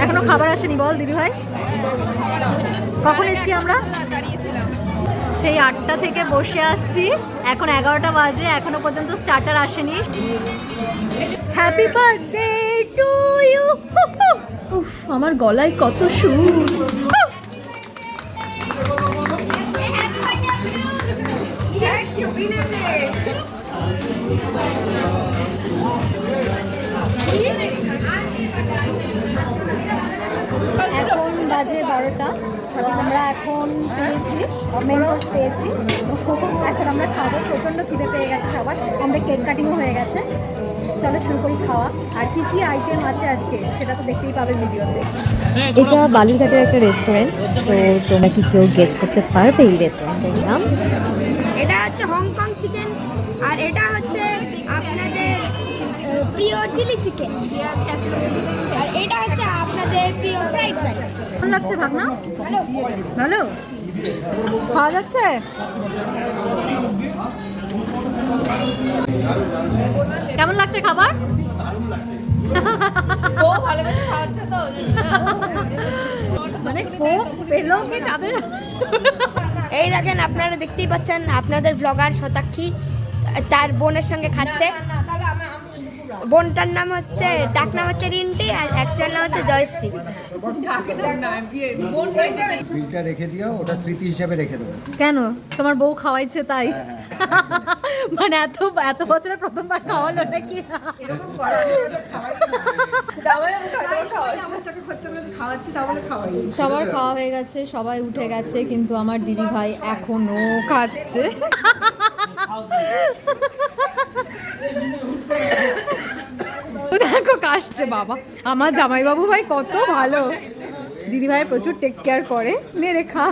এখনো খাবার আসেনি বল দিদি ভাই? কখন এসছি আমরা? সেই 8টা থেকে বসে আছি, এখন 11টা বাজে, এখনো পর্যন্ত স্টার্টার আসেনি। Happy birthday to you. উফ, আমার গলায় কত সুর। এখন বাজে 12টা, আমরা এখন পেয়েছি মেন কোর্স পেয়েছি, এখন আমরা খাবো। প্রচণ্ড খিদে পেয়ে গেছে সবার, আমাদের কেক কাটিংও হয়ে গেছে। চলো শুরু করি খাওয়া। আর কি কি আইটেম আছে আজকে সেটা তো দেখতেই পাবে ভিডিওতে। এটা বালুরঘাটের একটা রেস্টুরেন্ট, তো তোমরা কি কেউ গেস করতে পারবে এই রেস্টুরেন্টের নাম? এটা হচ্ছে হংকং চিকেন, আর এটা হচ্ছে আপনাদের প্রিয় চিলি চিকেন, আর এটা হচ্ছে আপনাদের প্রিয় ফ্রাইড রাইস। কেমন লাগছে ভাবনা? ভালো খাওয়া যাচ্ছে? কেমন লাগছে খাবার? মানে পেলো কি তাদের? এই দেখেন, আপনারা দেখতেই পাচ্ছেন আপনাদের ব্লগার শতাক্ষী তার বোনের সঙ্গে খাচ্ছে। বোনটার নাম হচ্ছে, ডাক নাম হচ্ছে রিন্টি, আর অ্যাকচুয়াল নাম হচ্ছে জয়শ্রী। বিলটা রেখে দিও, ওটা স্মৃতি হিসাবে রেখে দেবো। কেন? তোমার বউ খাওয়াইছে তাই? মানে এত বছরে প্রথমবার খাওয়ালো নাকি? সবার খাওয়া হয়ে গেছে, সবাই উঠে গেছে, কিন্তু আমার দিদি ভাই এখনো খাচ্ছে। দেখো কাশছে বাবা, আমার জামাইবাবু ভাই কত ভালো, দিদি ভাইয়ের প্রচুর টেক কেয়ার করে। নে রে খা।